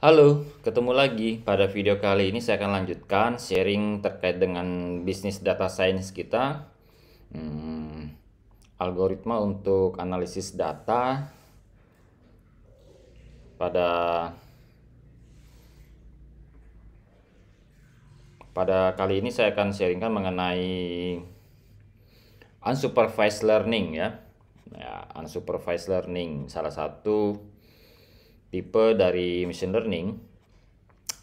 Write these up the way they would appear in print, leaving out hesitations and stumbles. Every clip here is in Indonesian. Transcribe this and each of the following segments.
Halo, ketemu lagi. Pada video kali ini saya akan lanjutkan sharing terkait dengan bisnis data science kita. Algoritma untuk analisis data. Pada kali ini saya akan sharingkan mengenai unsupervised learning ya. Unsupervised learning salah satu tipe dari machine learning.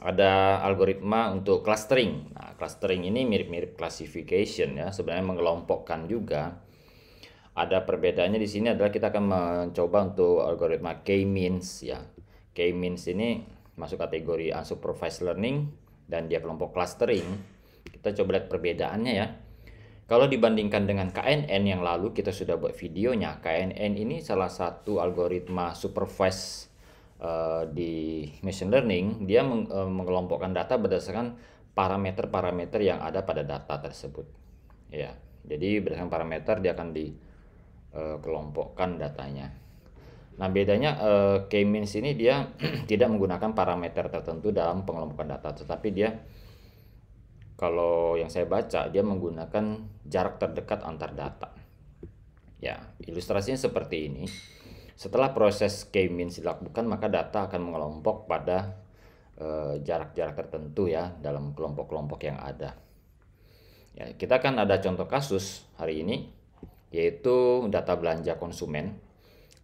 Ada algoritma untuk clustering. Nah, clustering ini mirip-mirip classification ya, sebenarnya mengelompokkan juga. Ada perbedaannya di sini adalah kita akan mencoba untuk algoritma K-means ya. K-means ini masuk kategori unsupervised learning dan dia kelompok clustering. Kita coba lihat perbedaannya ya. Kalau dibandingkan dengan KNN yang lalu kita sudah buat videonya, KNN ini salah satu algoritma supervised di machine learning. Dia mengelompokkan data berdasarkan parameter-parameter yang ada pada data tersebut. Ya, jadi berdasarkan parameter dia akan dikelompokkan datanya. Nah, bedanya K-means ini dia tidak menggunakan parameter tertentu dalam pengelompokan data, tetapi dia, kalau yang saya baca, dia menggunakan jarak terdekat antar data. Ya, ilustrasinya seperti ini. Setelah proses K-means dilakukan, maka data akan mengelompok pada jarak-jarak tertentu ya dalam kelompok-kelompok yang ada. Ya, kita kan ada contoh kasus hari ini, yaitu data belanja konsumen.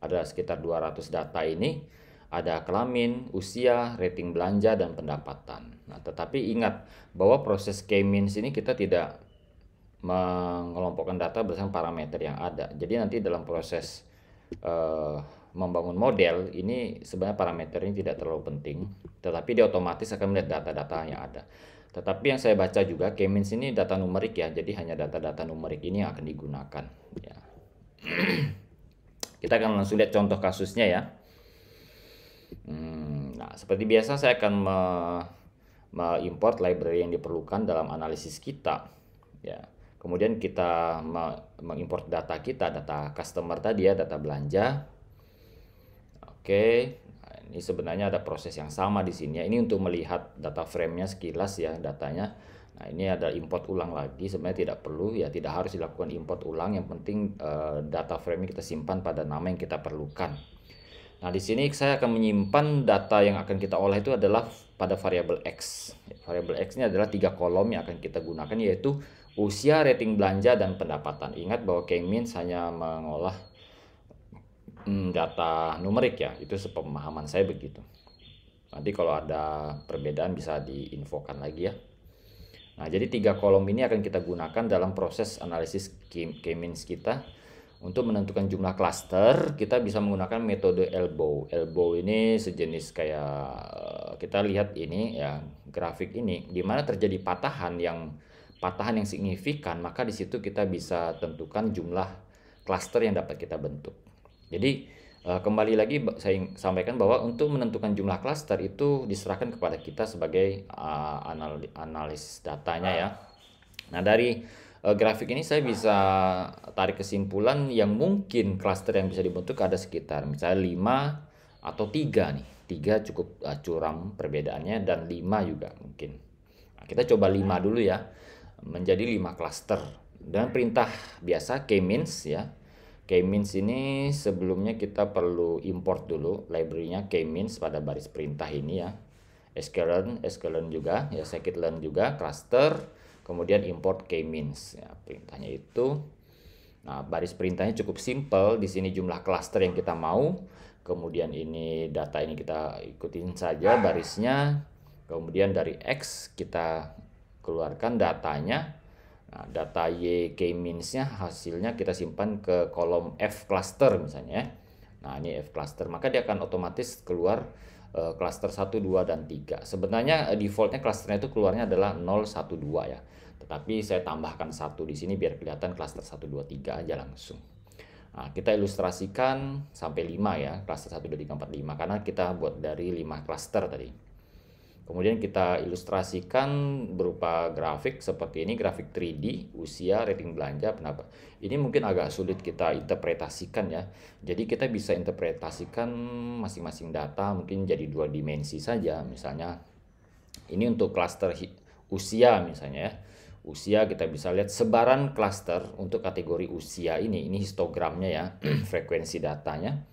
Ada sekitar 200 data ini, ada kelamin, usia, rating belanja, dan pendapatan. Nah, tetapi ingat bahwa proses K-means ini kita tidak mengelompokkan data berdasarkan parameter yang ada. Jadi nanti dalam proses membangun model ini sebenarnya parameter ini tidak terlalu penting, tetapi dia otomatis akan melihat data-data yang ada. Tetapi yang saya baca juga K-means ini data numerik ya, jadi hanya data-data numerik ini yang akan digunakan ya. Kita akan langsung lihat contoh kasusnya ya. Nah, seperti biasa saya akan mengimport library yang diperlukan dalam analisis kita ya. Kemudian kita mengimport data kita, data customer tadi ya, data belanja. Oke, nah, ini sebenarnya ada proses yang sama di sini ya. Ini untuk melihat data frame-nya sekilas ya, datanya. Nah, ini ada import ulang lagi. Sebenarnya tidak perlu ya, tidak harus dilakukan import ulang. Yang penting data frame-nya kita simpan pada nama yang kita perlukan. Nah, di sini saya akan menyimpan data yang akan kita olah itu adalah pada variabel X. Variabel X ini adalah 3 kolom yang akan kita gunakan, yaitu usia, rating belanja, dan pendapatan. Ingat bahwa K-means hanya mengolah data numerik ya, itu sepemahaman saya begitu. Nanti kalau ada perbedaan bisa diinfokan lagi ya. Nah, jadi 3 kolom ini akan kita gunakan dalam proses analisis K-means kita. Untuk menentukan jumlah klaster, kita bisa menggunakan metode elbow. Elbow ini sejenis kayak kita lihat ini ya, grafik ini, di mana terjadi patahan yang signifikan, maka di situ kita bisa tentukan jumlah klaster yang dapat kita bentuk. Jadi kembali lagi saya sampaikan bahwa untuk menentukan jumlah klaster itu diserahkan kepada kita sebagai analis datanya ya. Nah, dari grafik ini saya bisa tarik kesimpulan yang mungkin klaster yang bisa dibentuk ada sekitar misalnya 5 atau 3 nih. 3 cukup curam perbedaannya, dan 5 juga mungkin. Nah, kita coba 5 dulu ya. Menjadi 5 klaster. Dan perintah biasa K-means ya. K-means ini sebelumnya kita perlu import dulu library-nya K-means pada baris perintah ini ya. sklearn juga ya, scikit-learn juga, cluster, kemudian import K-means ya, perintahnya itu. Nah, baris perintahnya cukup simple. Di sini jumlah cluster yang kita mau, kemudian ini data ini kita ikutin saja barisnya, kemudian dari X kita keluarkan datanya. Nah, data Y K-means-nya hasilnya kita simpan ke kolom F cluster misalnya. Nah, ini F cluster, maka dia akan otomatis keluar cluster 1, 2, dan 3. Sebenarnya defaultnya clusternya itu keluarnya adalah 0, 1, 2 ya. Tetapi saya tambahkan 1 di sini biar kelihatan cluster 1, 2, 3 aja langsung. Nah, kita ilustrasikan sampai 5 ya, cluster 1, 2, 3, 4, 5, karena kita buat dari 5 cluster tadi. Kemudian kita ilustrasikan berupa grafik seperti ini, grafik 3D, usia, rating belanja, pendapat. Ini mungkin agak sulit kita interpretasikan ya. Jadi kita bisa interpretasikan masing-masing data mungkin jadi 2 dimensi saja. Misalnya ini untuk klaster usia misalnya ya. Usia kita bisa lihat sebaran klaster untuk kategori usia ini histogramnya ya, frekuensi datanya.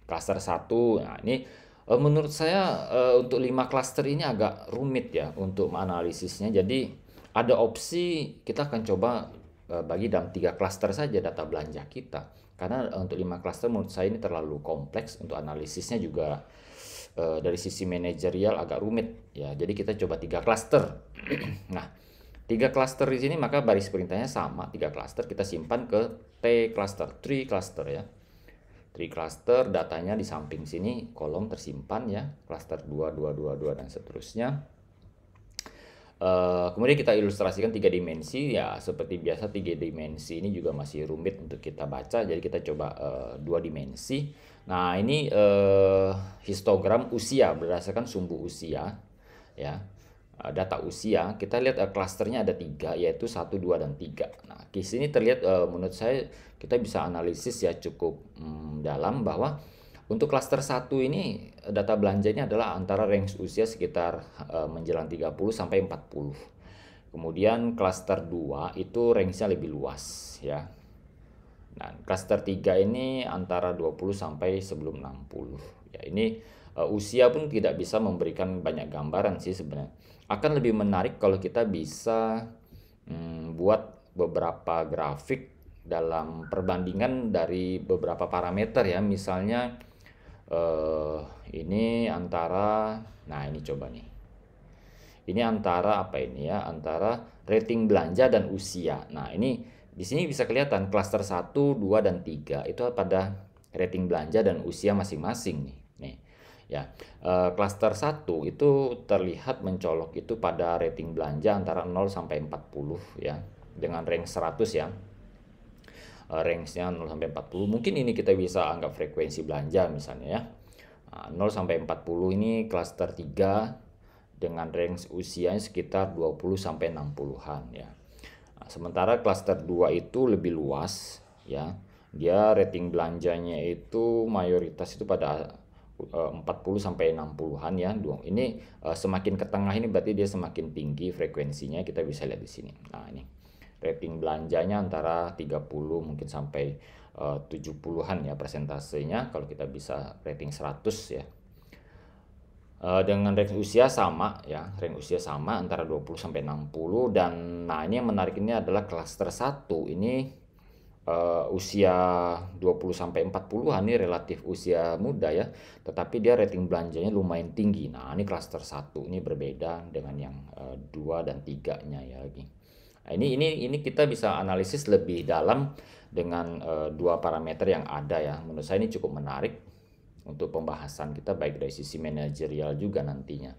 Klaster 1. Nah, ini menurut saya untuk 5 klaster ini agak rumit ya untuk menganalisisnya. Jadi ada opsi kita akan coba bagi dalam 3 klaster saja data belanja kita. Karena untuk 5 klaster menurut saya ini terlalu kompleks untuk analisisnya juga dari sisi manajerial agak rumit ya. Jadi kita coba 3 klaster. Nah, 3 klaster di sini maka baris perintahnya sama, 3 klaster kita simpan ke T cluster, 3 cluster ya. 3 cluster datanya di samping sini kolom tersimpan ya, cluster 2, 2, 2, 2 dan seterusnya. Kemudian kita ilustrasikan 3 dimensi ya, seperti biasa 3 dimensi ini juga masih rumit untuk kita baca, jadi kita coba 2 dimensi. Nah ini histogram usia berdasarkan sumbu usia ya. Data usia, kita lihat klasternya ada 3 yaitu 1, 2, dan 3. Nah, di sini terlihat menurut saya kita bisa analisis ya cukup dalam bahwa untuk klaster 1 ini data belanjanya adalah antara range usia sekitar menjelang 30 sampai 40. Kemudian klaster 2 itu range-nya lebih luas ya. Nah, klaster 3 ini antara 20 sampai sebelum 60. Ya, ini usia pun tidak bisa memberikan banyak gambaran sih sebenarnya. Akan lebih menarik kalau kita bisa buat beberapa grafik dalam perbandingan dari beberapa parameter ya. Misalnya ini antara, nah ini coba nih. Ini antara apa ini ya? Antara rating belanja dan usia. Nah, ini di sini bisa kelihatan klaster 1, 2, dan 3 itu pada rating belanja dan usia masing-masing nih. Ya, klaster 1 itu terlihat mencolok itu pada rating belanja antara 0 sampai 40 ya, dengan range 100 ya. Range-nya 0 sampai 40. Mungkin ini kita bisa anggap frekuensi belanja misalnya ya. 0 sampai 40 ini klaster 3 dengan range usianya sekitar 20 sampai 60-an ya. Nah, sementara klaster 2 itu lebih luas ya. Dia rating belanjanya itu mayoritas itu pada 40 sampai 60-an ya. Ini semakin ke tengah ini berarti dia semakin tinggi frekuensinya, kita bisa lihat di sini. Nah, ini rating belanjanya antara 30 mungkin sampai 70-an ya persentasenya kalau kita bisa rating 100 ya. Dengan range usia sama ya, range usia sama antara 20 sampai 60. Dan nah ini yang menarik ini adalah klaster 1 ini usia 20 sampai 40-an ini relatif usia muda ya, tetapi dia rating belanjanya lumayan tinggi. Nah, ini klaster 1 ini berbeda dengan yang 2 dan 3-nya ya lagi. Nah, ini kita bisa analisis lebih dalam dengan 2 parameter yang ada ya. Menurut saya ini cukup menarik untuk pembahasan kita baik dari sisi manajerial juga nantinya.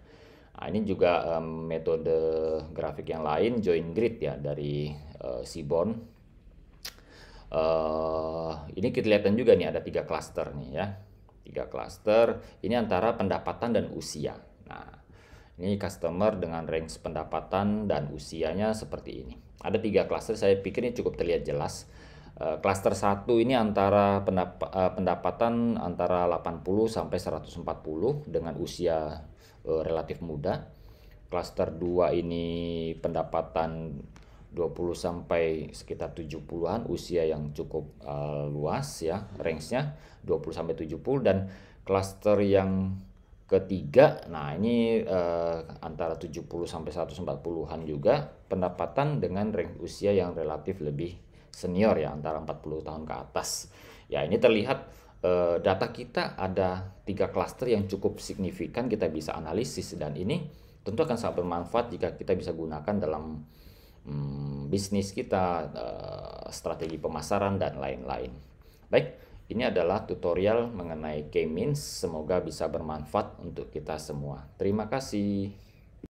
Nah, ini juga metode grafik yang lain, join grid ya dari Seaborn. Ini kita lihat juga nih ada 3 klaster nih ya, 3 klaster ini antara pendapatan dan usia. Nah, ini customer dengan range pendapatan dan usianya seperti ini. Ada 3 klaster, saya pikir ini cukup terlihat jelas. Klaster 1 ini antara pendapatan antara 80 sampai 140 dengan usia relatif muda. Klaster 2 ini pendapatan 20 sampai sekitar 70-an, usia yang cukup luas ya, range-nya 20 sampai 70. Dan klaster yang ketiga, nah ini antara 70 sampai 140-an juga, pendapatan dengan range usia yang relatif lebih senior ya, antara 40 tahun ke atas. Ya, ini terlihat data kita ada 3 klaster yang cukup signifikan kita bisa analisis, dan ini tentu akan sangat bermanfaat jika kita bisa gunakan dalam bisnis kita, strategi pemasaran dan lain-lain. Baik, ini adalah tutorial mengenai K-means, semoga bisa bermanfaat untuk kita semua. Terima kasih.